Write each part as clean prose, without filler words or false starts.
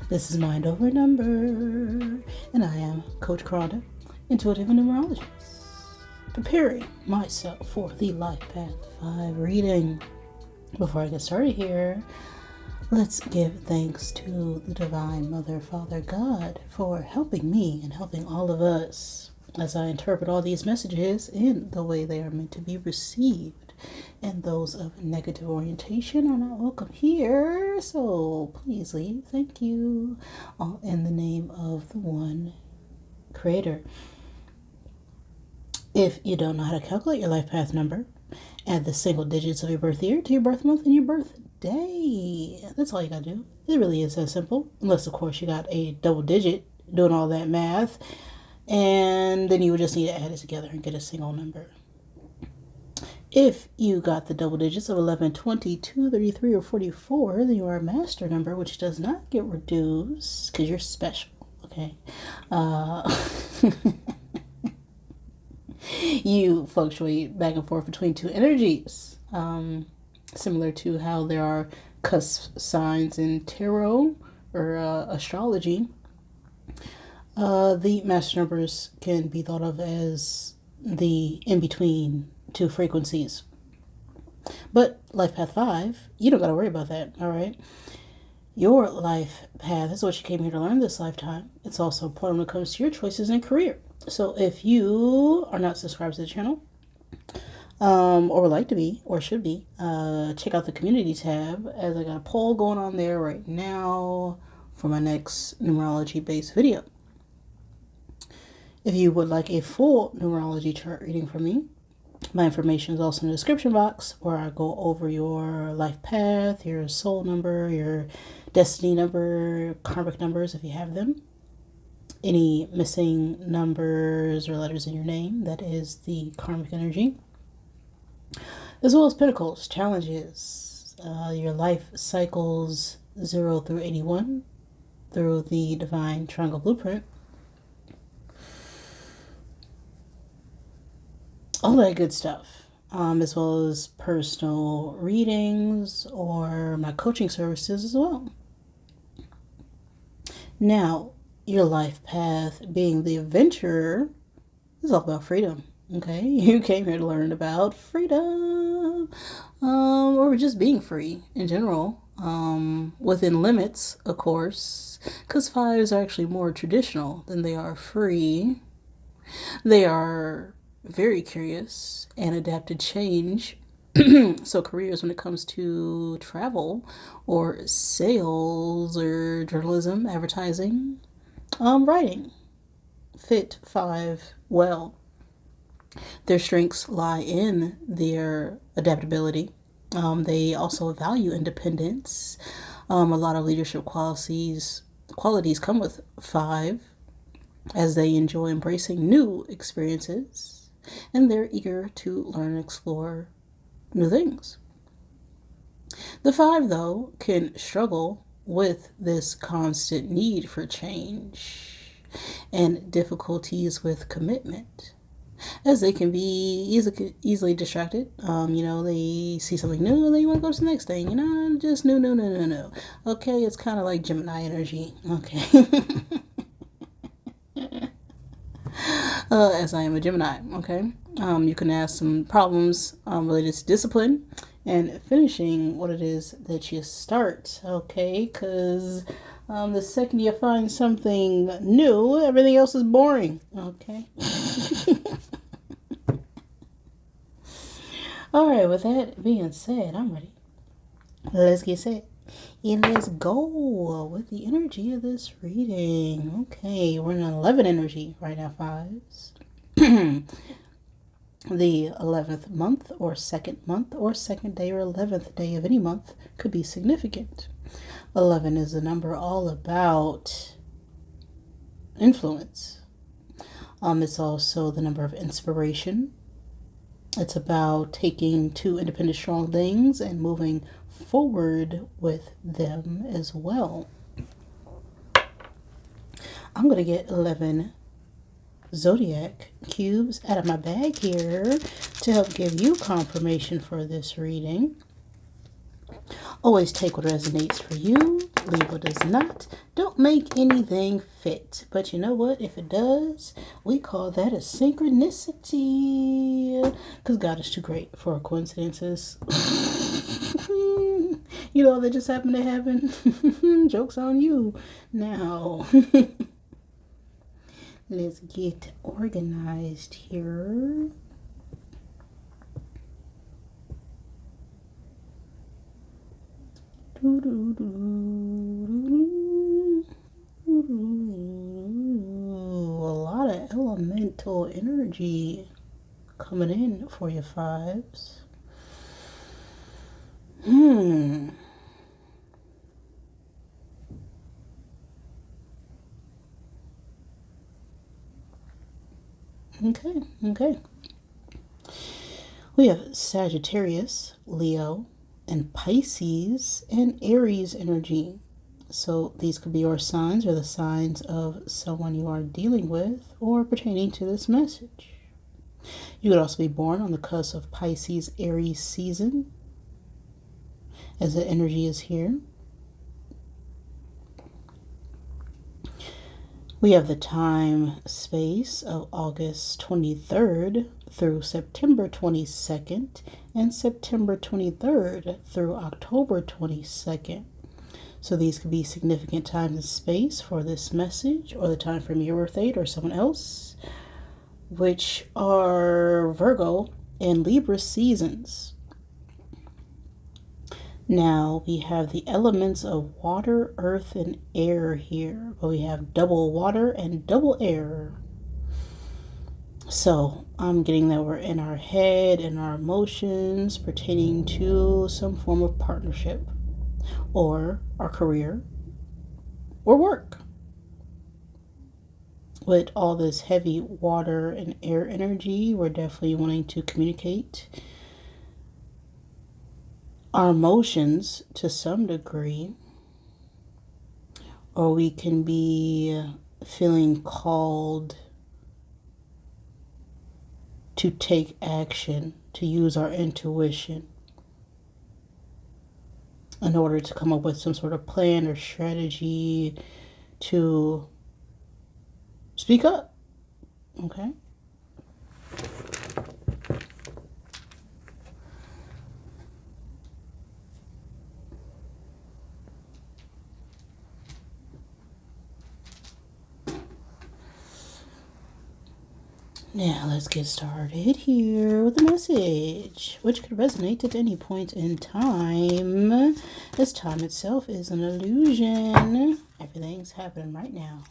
This is Mind Over Number, and I am Coach Carada, intuitive numerologist, preparing myself for the Life Path 5 reading. Before I get started here, let's give thanks to the Divine Mother, Father, God for helping me and helping all of us as I interpret all these messages in the way they are meant to be received. And those of negative orientation are not welcome here, so please leave. Thank you. All in the name of the one creator. If you don't know how to calculate your life path number, add the single digits of your birth year to your birth month and your birthday. That's all you gotta do. It really is that simple. Unless, of course, you got a double digit doing all that math. And then you would just need to add it together and get a single number. If you got the double digits of 11, 22, 33, or 44, then you are a master number, which does not get reduced because you're special, okay? You fluctuate back and forth between two energies, similar to how there are cusp signs in tarot or astrology. The master numbers can be thought of as the in-between two frequencies. But Life Path 5, you don't got to worry about that, all right? Your life path is what you came here to learn this lifetime. It's also important when it comes to your choices in career. So if you are not subscribed to the channel, or would like to be, or should be, check out the community tab, as I got a poll going on there right now for my next numerology-based video. If you would like a full numerology chart reading from me, my information is also in the description box, where I go over your life path, your soul number, your destiny number, karmic numbers if you have them, any missing numbers or letters in your name, that is the karmic energy, as well as pinnacles, challenges, your life cycles 0 through 81 through the Divine Triangle Blueprint. All that good stuff, as well as personal readings or my coaching services as well. Now, your life path being the adventurer is all about freedom, okay? You came here to learn about freedom, or just being free in general, within limits, of course, because fives are actually more traditional than they are free. They are very curious and adapt to change. So careers when it comes to travel or sales or journalism, advertising, writing fit five well. Their strengths lie in their adaptability. They also value independence. A lot of leadership qualities come with five, as they enjoy embracing new experiences. And they're eager to learn and explore new things. The five, though, can struggle with this constant need for change and difficulties with commitment, as they can be easily distracted. They see something new and they want to go to the next thing. Just no. Okay, it's kind of like Gemini energy. Okay. As I am a Gemini, okay? You can ask some problems related to discipline and finishing what it is that you start, okay? Because the second you find something new, everything else is boring, okay? All right, with that being said, I'm ready. Let's get set. And let's go with the energy of this reading. Okay, we're in 11 energy right now, fives. The 11th month or second day or 11th day of any month could be significant. 11 is a number all about influence. It's also the number of inspiration. It's about taking two independent, strong things and moving forward with them as well. I'm going to get 11 Zodiac cubes out of my bag here to help give you confirmation for this reading. Always take what resonates for you, leave what does not. Don't make anything fit. But you know what? If it does, we call that a synchronicity. Because God is too great for coincidences. You know, that just happened to happen. Joke's on you. Now, let's get organized here. A lot of elemental energy coming in for your fives. Okay. We have Sagittarius, Leo, and Pisces and Aries energy. So these could be your signs or the signs of someone you are dealing with or pertaining to this message. You could also be born on the cusp of Pisces Aries season, as the energy is here. We have the time space of August 23rd through September 22nd and September 23rd through October 22nd. So these could be significant time and space for this message or the time from your birth date or someone else, which are Virgo and Libra seasons. Now we have the elements of water, earth, and air here, but we have double water and double air. So I'm getting that we're in our head and our emotions pertaining to some form of partnership or our career or work. With all this heavy water and air energy, we're definitely wanting to communicate our emotions to some degree, or we can be feeling called to take action, to use our intuition in order to come up with some sort of plan or strategy to speak up. Okay? Now let's get started here with the message, which could resonate at any point in time, as time itself is an illusion. Everything's happening right now.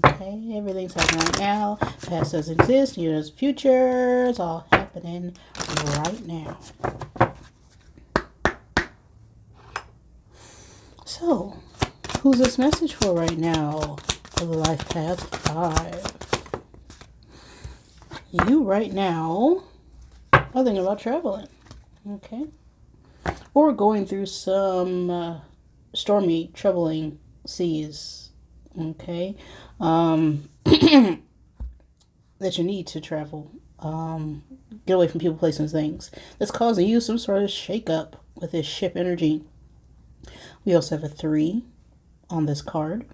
Okay, everything's happening right now. Past doesn't exist, neither does future. It's all happening right now. So, who's this message for right now? For the Life Path 5. You right now are thinking about traveling, okay? Or going through some stormy, troubling seas, okay? That you need to travel. Get away from people, places, and things. That's causing you some sort of shake-up with this ship energy. We also have a 3 on this card.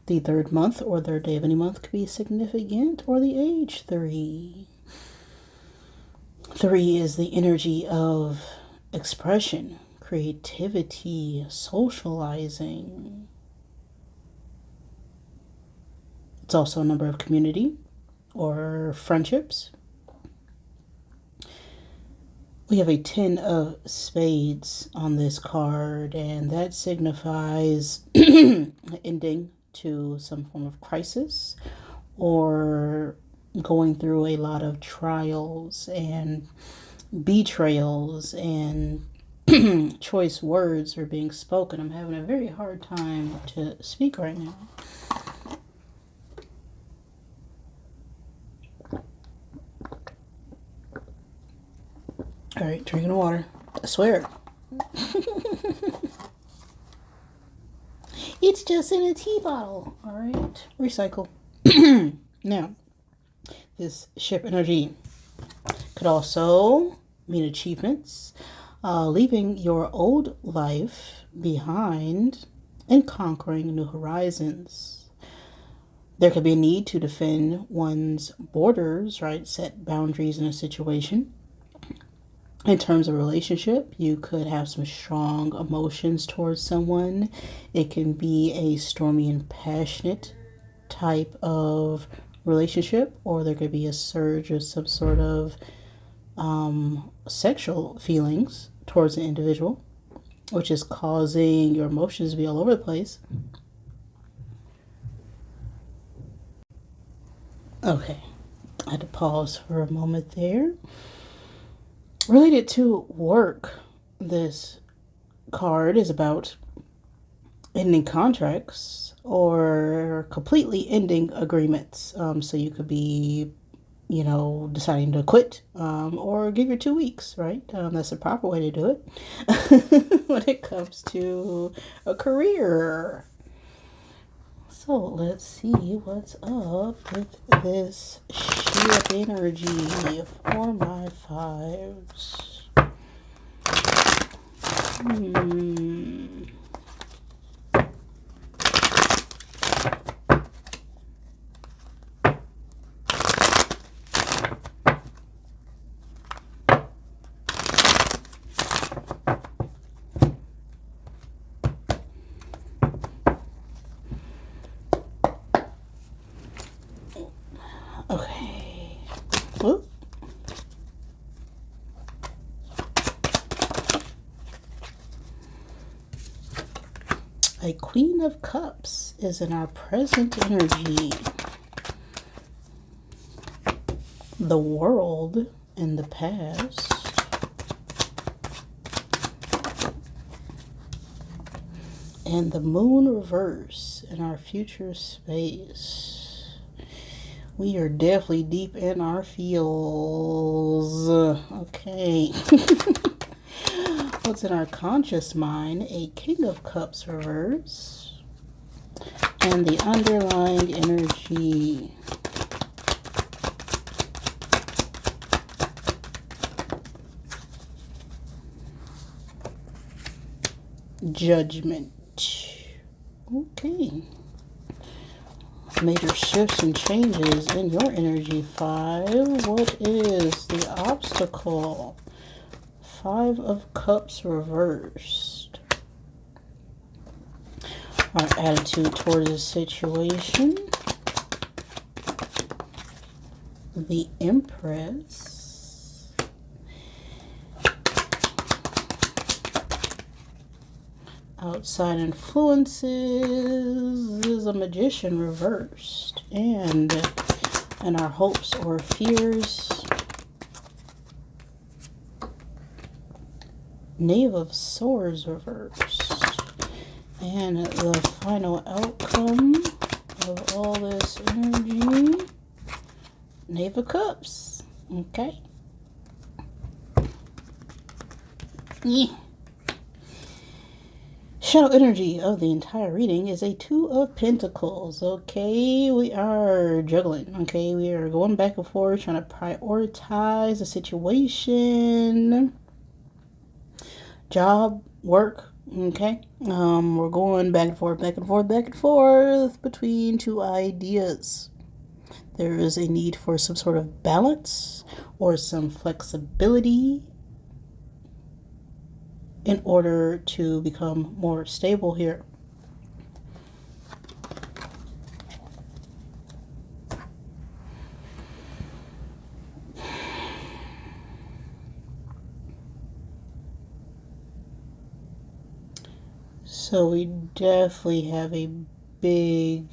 The third month or third day of any month could be significant, or the age 3. 3 is the energy of expression, creativity, socializing. It's also a number of community or friendships. We have a 10 of spades on this card, and that signifies ending to some form of crisis or going through a lot of trials and betrayals, and choice words are being spoken. I'm having a very hard time to speak right now. All right, drinking water. I swear. It's just in a tea bottle. All right, recycle. Now, this ship energy could also mean achievements, leaving your old life behind and conquering new horizons. There could be a need to defend one's borders, right? Set boundaries in a situation. In terms of relationship, you could have some strong emotions towards someone. It can be a stormy and passionate type of relationship, or there could be a surge of some sort of sexual feelings towards an individual, which is causing your emotions to be all over the place. Okay, I had to pause for a moment there. Related to work, this card is about ending contracts or completely ending agreements. So you could be, deciding to quit or give your 2 weeks, right? That's the proper way to do it when it comes to a career. So let's see what's up with this ship energy for my fives. Okay. Whoop. A Queen of Cups is in our present energy. The World in the past. And the Moon reverse in our future space. We are definitely deep in our feels. Okay. What's in our conscious mind? A King of Cups reverse. And the underlying energy. Judgment. Okay. Major shifts and changes in your energy. 5. What is the obstacle? 5 of Cups reversed. Our attitude towards the situation. The Empress. Outside influences is a Magician reversed. And our hopes or fears. Knave of Swords reversed. And the final outcome of all this energy. Knave of Cups. Okay. Yeah. Shadow energy of the entire reading is a 2 of Pentacles. Okay, we are juggling. Okay, we are going back and forth, trying to prioritize the situation. Job, work. Okay, we're going back and forth, back and forth, back and forth between 2 ideas. There is a need for some sort of balance or some flexibility in order to become more stable here. So we definitely have a big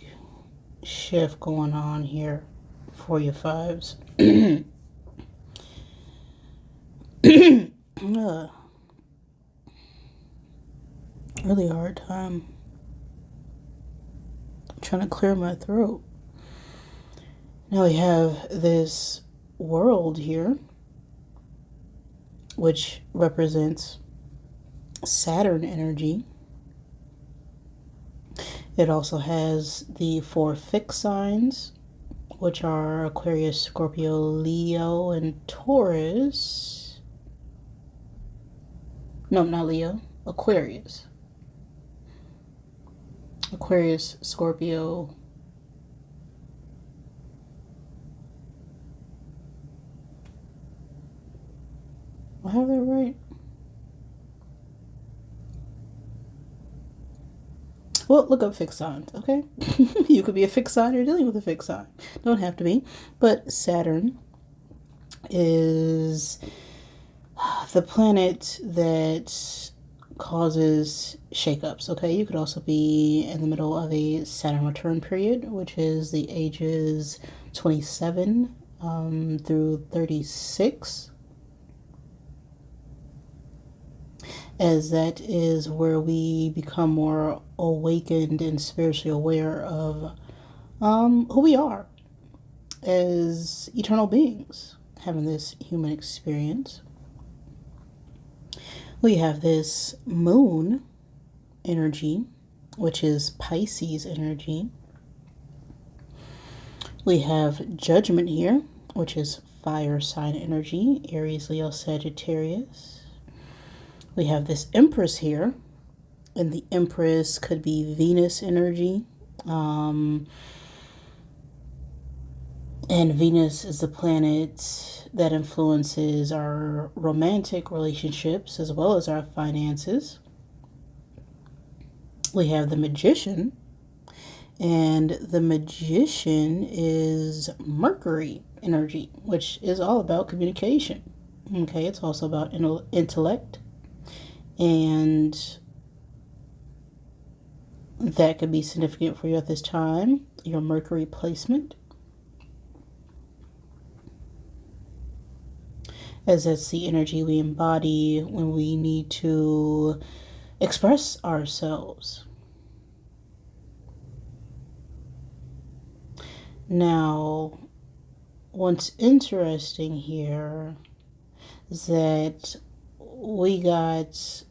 shift going on here for your fives. Really hard time trying to clear my throat. Now we have this World here, which represents Saturn energy. It also has the 4 fixed signs, which are Aquarius, Scorpio, Leo, and Taurus. No, not Leo. Aquarius. Aquarius, Scorpio. I have that right? Well, look up fixed signs, okay? You could be a fixed sign or dealing with a fixed sign. Don't have to be. But Saturn is the planet that causes shakeups, okay? You could also be in the middle of a Saturn return period, which is the ages 27 through 36, as that is where we become more awakened and spiritually aware of who we are as eternal beings having this human experience. We have this moon energy, which is Pisces energy. We have judgment here, which is fire sign energy, Aries, Leo, Sagittarius. We have this Empress here, and the Empress could be Venus energy. And Venus is the planet that influences our romantic relationships as well as our finances. We have the Magician, and the Magician is Mercury energy, which is all about communication. Okay, it's also about intellect, and that could be significant for you at this time, your Mercury placement, as that's the energy we embody when we need to express ourselves. Now, what's interesting here is that we got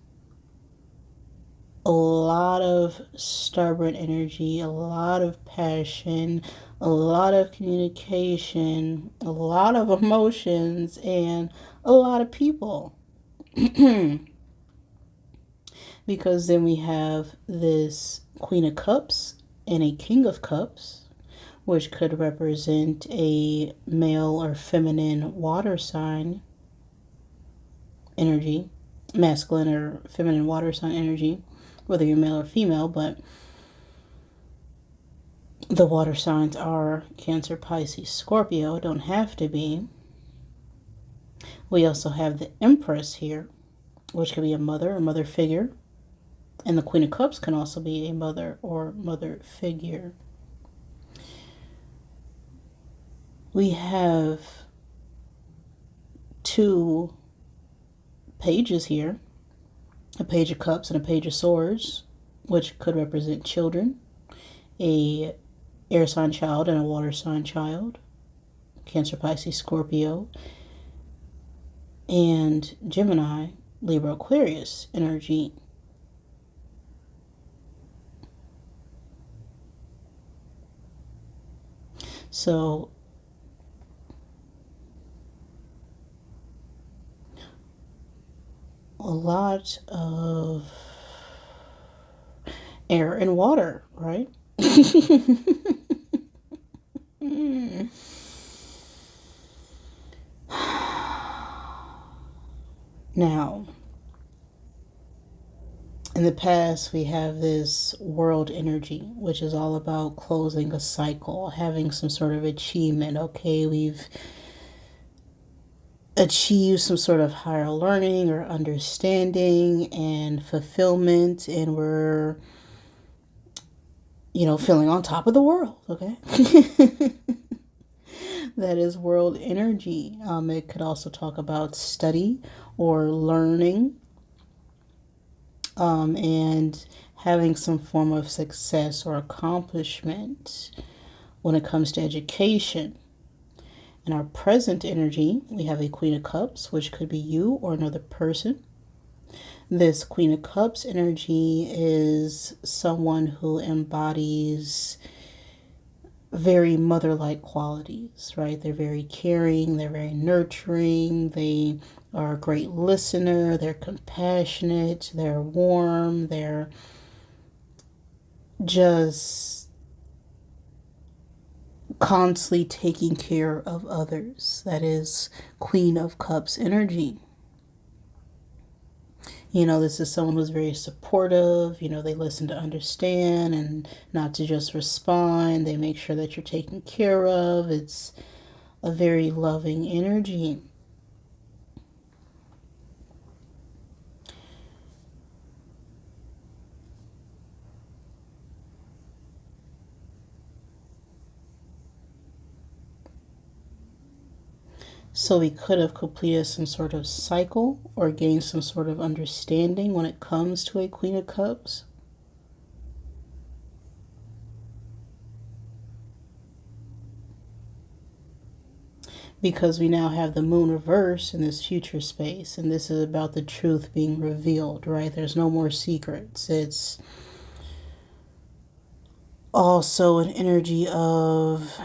a lot of stubborn energy, a lot of passion, a lot of communication, a lot of emotions, and a lot of people. Because then we have this Queen of Cups and a King of Cups, which could represent a male or feminine water sign energy, masculine or feminine water sign energy, whether you're male or female, but the water signs are Cancer, Pisces, Scorpio. Don't have to be. We also have the Empress here, which could be a mother figure. And the Queen of Cups can also be a mother or mother figure. We have two pages here, a Page of Cups and a Page of Swords, which could represent children, a air sign child and a water sign child, Cancer, Pisces, Scorpio, and Gemini, Libra, Aquarius energy. So a lot of air and water, right? Now, in the past, we have this world energy, which is all about closing a cycle, having some sort of achievement. Okay, we've achieved some sort of higher learning or understanding and fulfillment, and we're, feeling on top of the world, okay? That is world energy. It could also talk about study or learning, and having some form of success or accomplishment when it comes to education. In our present energy, we have a Queen of Cups, which could be you or another person. This Queen of Cups energy is someone who embodies very mother-like qualities, right? They're very caring, they're very nurturing, they are a great listener, they're compassionate, they're warm, they're just constantly taking care of others. That is Queen of Cups energy. You know, this is someone who's very supportive. You know, they listen to understand and not to just respond. They make sure that you're taken care of. It's a very loving energy. So we could have completed some sort of cycle or gained some sort of understanding when it comes to a Queen of Cups. Because we now have the moon reverse in this future space, and this is about the truth being revealed, right? There's no more secrets. It's also an energy of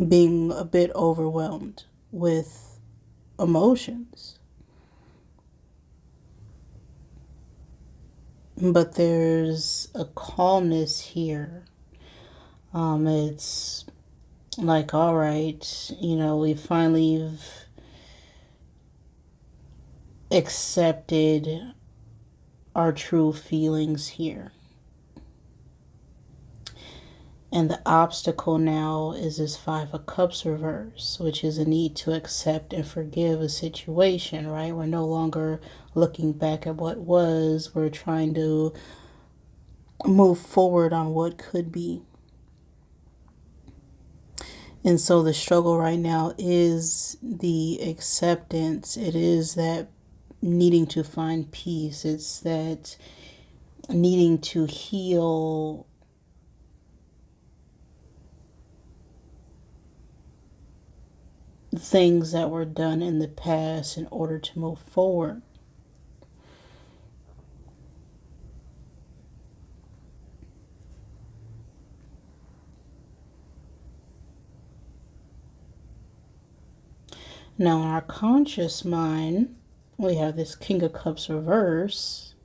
being a bit overwhelmed with emotions. But there's a calmness here. It's like, all right, you know, we finally accepted our true feelings here. And the obstacle now is this Five of Cups reverse, which is a need to accept and forgive a situation, right? We're no longer looking back at what was. We're trying to move forward on what could be. And so the struggle right now is the acceptance. It is that needing to find peace. It's that needing to heal things that were done in the past in order to move forward. Now, in our conscious mind, we have this King of Cups reverse,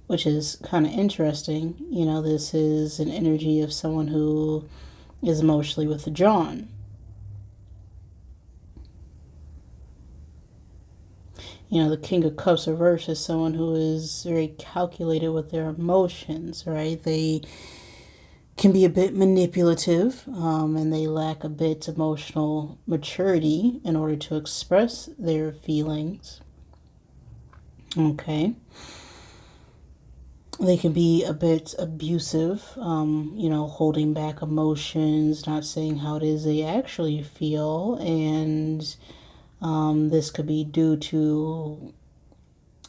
which is kind of interesting. You know, this is an energy of someone who is emotionally withdrawn. You know, the King of Cups reverse is someone who is very calculated with their emotions, right? They can be a bit manipulative, and they lack a bit emotional maturity in order to express their feelings. Okay. They can be a bit abusive, you know, holding back emotions, not saying how it is they actually feel. And this could be due to,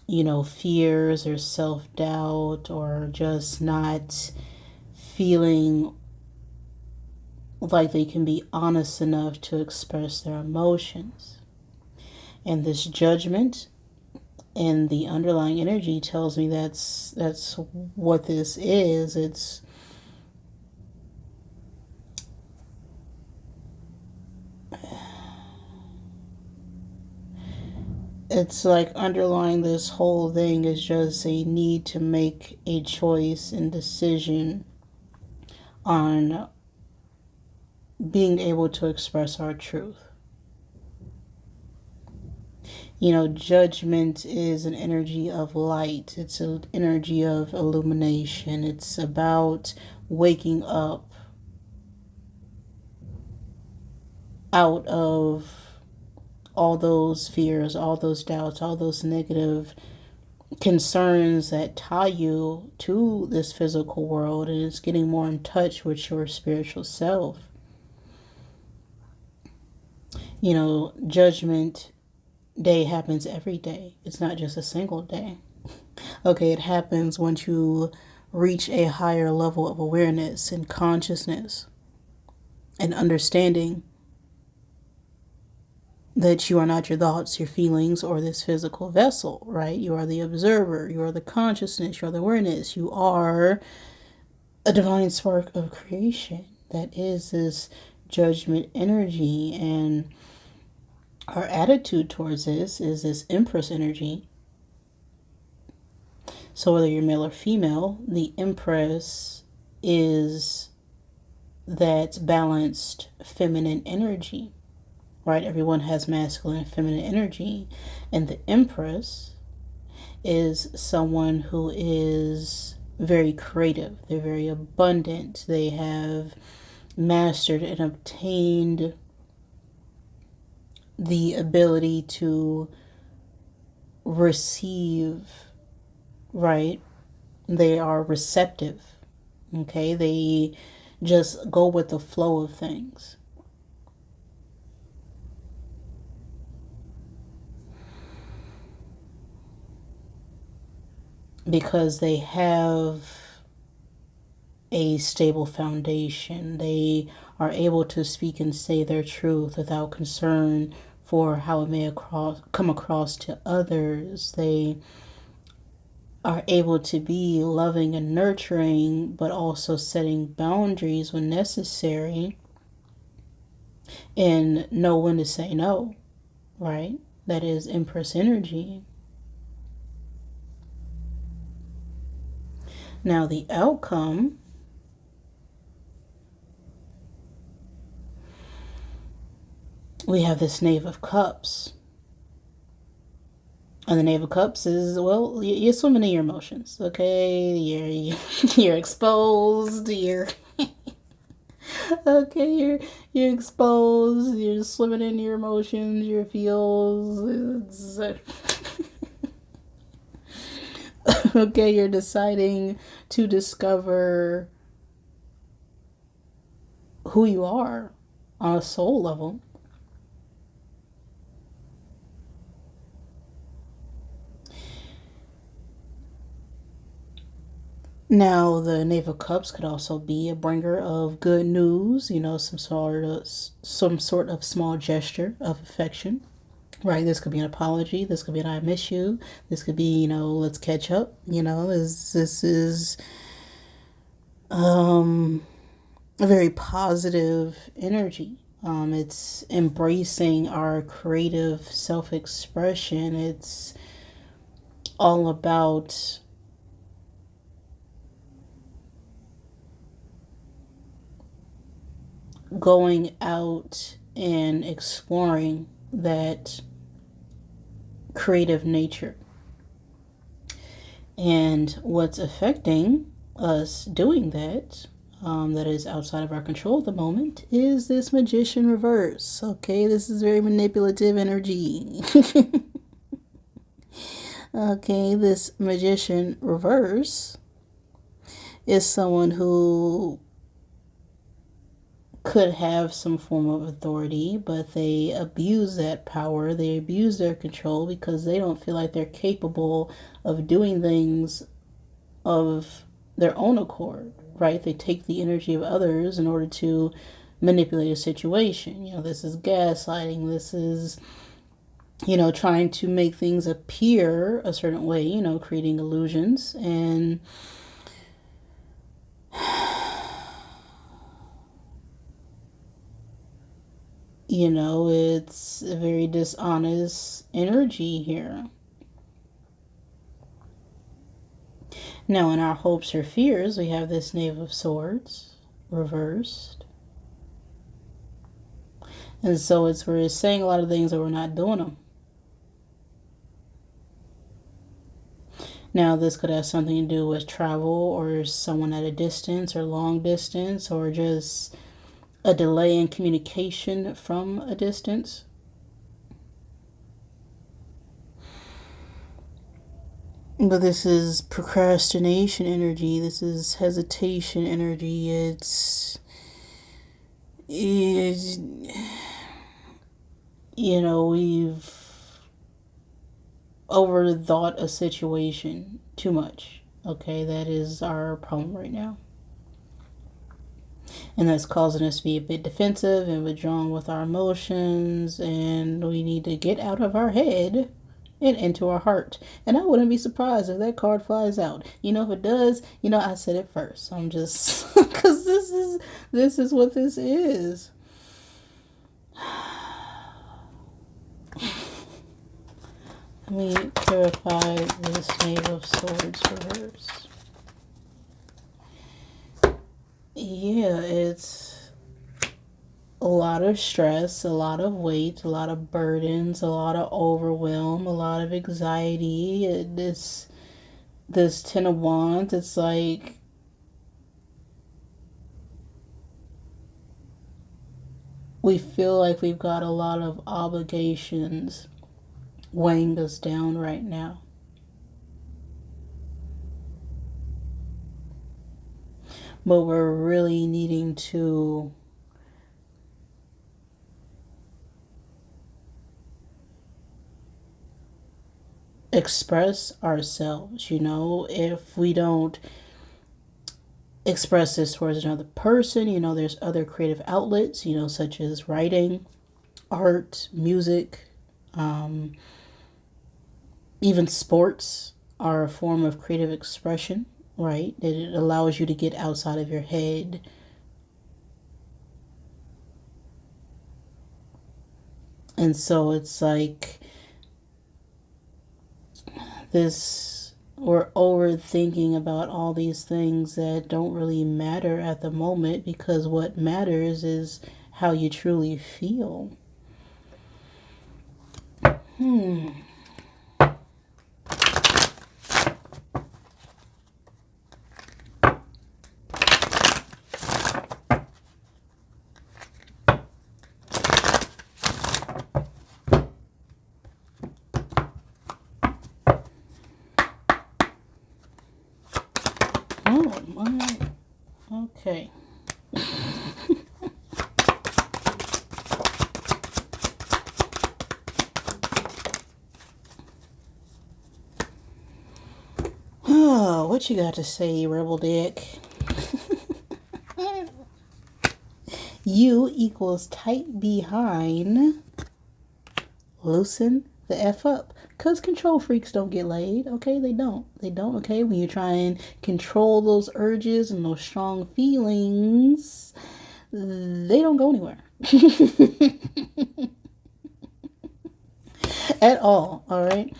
you know, fears or self-doubt, or just not feeling like they can be honest enough to express their emotions. And this judgment and the underlying energy tells me that's what this is. It's like underlying this whole thing is just a need to make a choice and decision on being able to express our truth. You know, judgment is an energy of light. It's an energy of illumination. It's about waking up out of all those fears, all those doubts, all those negative concerns that tie you to this physical world, and it's getting more in touch with your spiritual self. You know, Judgment Day happens every day. It's not just a single day. Okay, it happens once you reach a higher level of awareness and consciousness and understanding that you are not your thoughts, your feelings, or this physical vessel, right? You are the observer, you are the consciousness, you are the awareness, you are a divine spark of creation that is this judgment energy, and our attitude towards this is this Empress energy. So whether you're male or female, the Empress is that balanced feminine energy, right? Everyone has masculine and feminine energy, and the Empress is someone who is very creative. They're very abundant. They have mastered and obtained the ability to receive, right? They are receptive, okay? They just go with the flow of things. Because they have a stable foundation. They are able to speak and say their truth without concern for how it may come across to others. They are able to be loving and nurturing, but also setting boundaries when necessary and know when to say no, right? That is Empress energy. Now the outcome, we have this Knave of Cups. And the Knave of Cups is, well, you're swimming in your emotions, okay? You're exposed, okay, you're exposed, you're swimming in your emotions, your feels. Okay, you're deciding to discover who you are on a soul level. Now, the Knave of Cups could also be a bringer of good news, some sort of small gesture of affection. Right, this could be an apology. This could be an I miss you. This could be, let's catch up. This is a very positive energy. It's embracing our creative self-expression. It's all about going out and exploring that creative nature. And what's affecting us doing that, that is outside of our control at the moment, is this Magician reverse. Okay, this is very manipulative energy. Okay, this Magician reverse is someone who could have some form of authority, but they abuse that power. They abuse their control because they don't feel like they're capable of doing things of their own accord, right? They take the energy of others in order to manipulate a situation. This is gaslighting. This is, trying to make things appear a certain way, creating illusions. And it's a very dishonest energy here. Now, in our hopes or fears, we have this Knave of Swords reversed. And so we're saying a lot of things that we're not doing them. Now, this could have something to do with travel or someone at a distance or long distance, or just a delay in communication from a distance. But this is procrastination energy. This is hesitation energy. It's we've overthought a situation too much. Okay, that is our problem right now. And that's causing us to be a bit defensive and withdrawn with our emotions. And we need to get out of our head and into our heart. And I wouldn't be surprised if that card flies out. If it does, I said it first. I'm just, because this is what this is. Let me clarify this Knave of Swords for hers. Yeah, it's a lot of stress, a lot of weight, a lot of burdens, a lot of overwhelm, a lot of anxiety. This Ten of Wands, it's like we feel like we've got a lot of obligations weighing us down right now. But we're really needing to express ourselves, you know. If we don't express this towards another person, you know, there's other creative outlets, you know, such as writing, art, music, even sports are a form of creative expression, right? It allows you to get outside of your head. And so it's like this, we're overthinking about all these things that don't really matter at the moment, because what matters is how you truly feel. Oh my, okay. Oh, what you got to say, Rebel Dick? You equals tight behind. Loosen the F up. Because control freaks don't get laid, okay? They don't, okay? When you try and control those urges and those strong feelings, they don't go anywhere. At all right?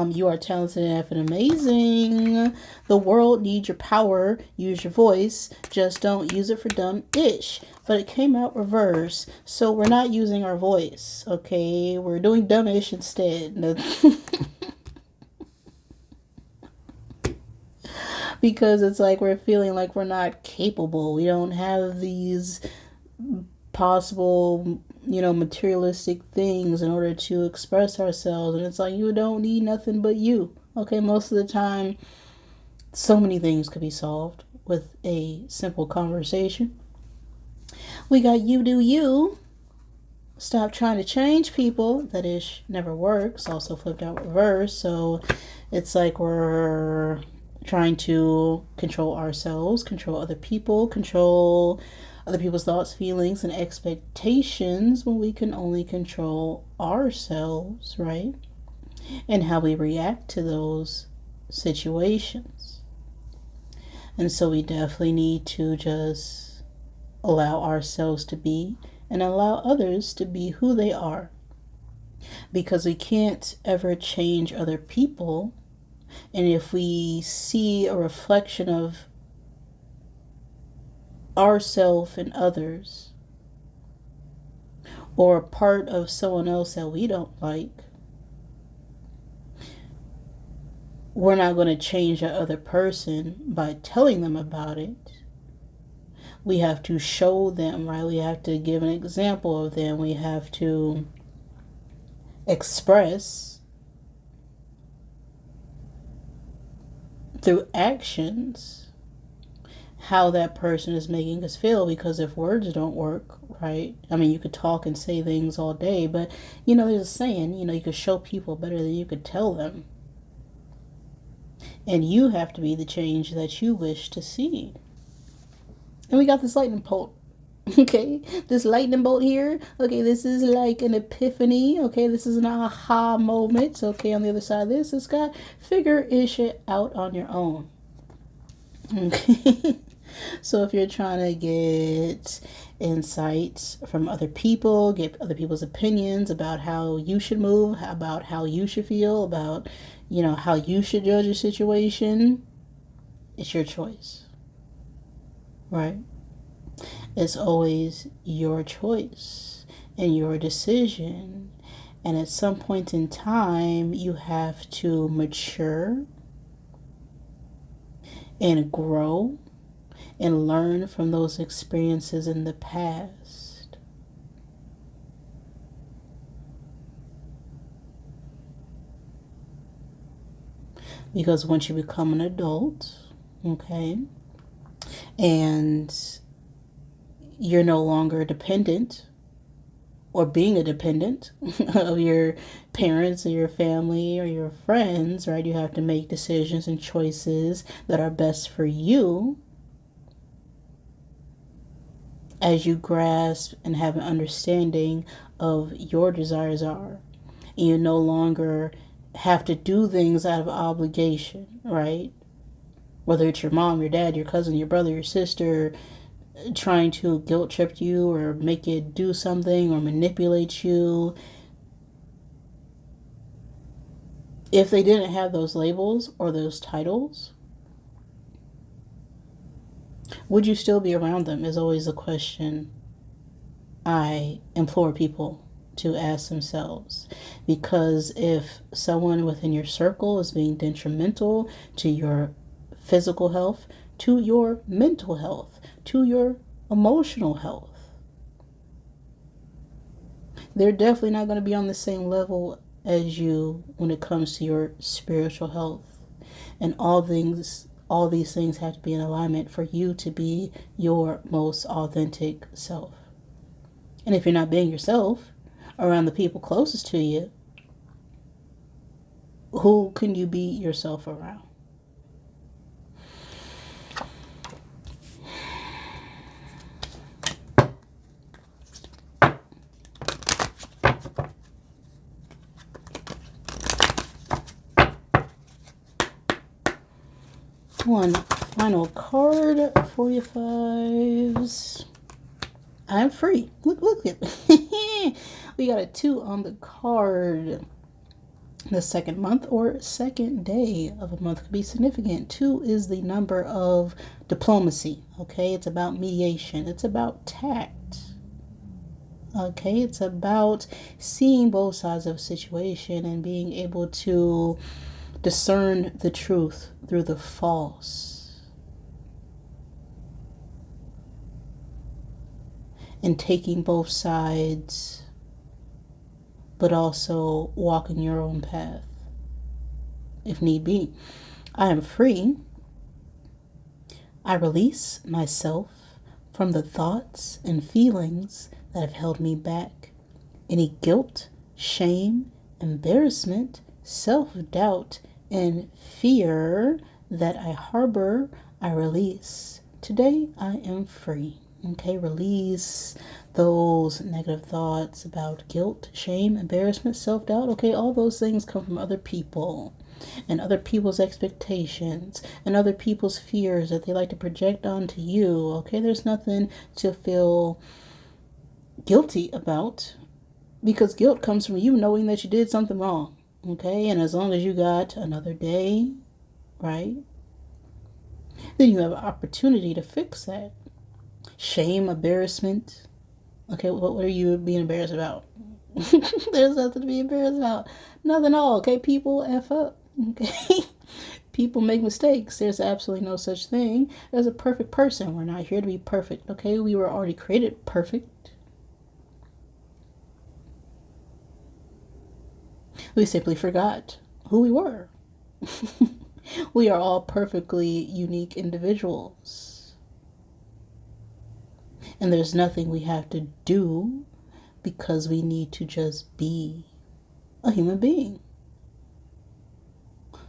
You are talented and amazing. The world needs your power. Use your voice. Just don't use it for dumb-ish. But it came out reverse, so we're not using our voice, okay? We're doing dumb-ish instead. Because it's like we're feeling like we're not capable. We don't have these possible, you know, materialistic things in order to express ourselves. And it's like, you don't need nothing but you. Okay, most of the time, so many things could be solved with a simple conversation. We got you do you. Stop trying to change people. That ish never works. Also flipped out reverse. So it's like we're trying to control ourselves, control other people, control other people's thoughts, feelings, and expectations when we can only control ourselves, right? And how we react to those situations. And so we definitely need to just allow ourselves to be and allow others to be who they are. Because we can't ever change other people. And if we see a reflection of ourselves and others, or a part of someone else that we don't like, we're not going to change that other person by telling them about it. We have to show them, right? We have to give an example of them. We have to express through actions how that person is making us feel. Because if words don't work, right? I mean, you could talk and say things all day, but, you know, there's a saying, you know, you could show people better than you could tell them. And you have to be the change that you wish to see. And we got this lightning bolt. Okay, this lightning bolt here. Okay, this is like an epiphany. Okay, this is an aha moment. Okay, on the other side of this, it's got figure it out on your own. Okay. So if you're trying to get insights from other people, get other people's opinions about how you should move, about how you should feel, about, how you should judge a situation, it's your choice, right? It's always your choice and your decision. And at some point in time, you have to mature and grow and learn from those experiences in the past. Because once you become an adult, okay, and you're no longer dependent or being a dependent of your parents or your family or your friends, right? You have to make decisions and choices that are best for you as you grasp and have an understanding of your desires are. And you no longer have to do things out of obligation, right? Whether it's your mom, your dad, your cousin, your brother, your sister, trying to guilt trip you or make you do something or manipulate you. If they didn't have those labels or those titles, would you still be around them is always a question I implore people to ask themselves. Because if someone within your circle is being detrimental to your physical health, to your mental health, to your emotional health, they're definitely not going to be on the same level as you when it comes to your spiritual health. And all these things have to be in alignment for you to be your most authentic self. And if you're not being yourself around the people closest to you, who can you be yourself around? One final card for you fives. I'm free. Look at we got a 2 on the card. The second month or second day of a month could be significant. 2 is the number of diplomacy. Okay, it's about mediation. It's about tact. Okay, it's about seeing both sides of a situation and being able to discern the truth through the false. And taking both sides, but also walking your own path, if need be. I am free. I release myself from the thoughts and feelings that have held me back. Any guilt, shame, embarrassment, self-doubt, and fear that I harbor, I release. Today, I am free. Okay, release those negative thoughts about guilt, shame, embarrassment, self-doubt. Okay, all those things come from other people and other people's expectations and other people's fears that they like to project onto you. Okay, there's nothing to feel guilty about, because guilt comes from you knowing that you did something wrong. Okay, and as long as you got another day, right, then you have an opportunity to fix that. Shame, embarrassment. Okay, what are you being embarrassed about? There's nothing to be embarrassed about. Nothing at all. Okay, people F up. Okay, people make mistakes. There's absolutely no such thing as a perfect person. We're not here to be perfect. Okay, we were already created perfect. We simply forgot who we were. We are all perfectly unique individuals. And there's nothing we have to do because we need to just be a human being.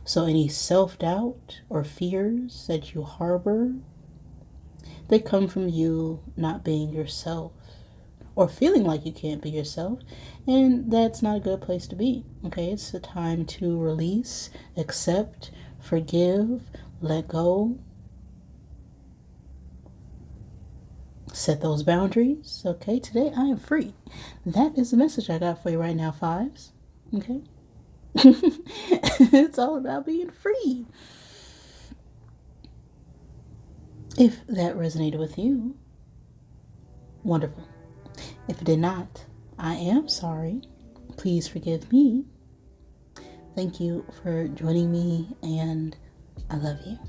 So any self-doubt or fears that you harbor, they come from you not being yourself or feeling like you can't be yourself. And that's not a good place to be. Okay, it's the time to release, accept, forgive, let go, Set those boundaries. Okay, today I am free. That is the message I got for you right now, fives. Okay. It's all about being free. If that resonated with you, wonderful. If it did not, I am sorry. Please forgive me. Thank you for joining me, and I love you.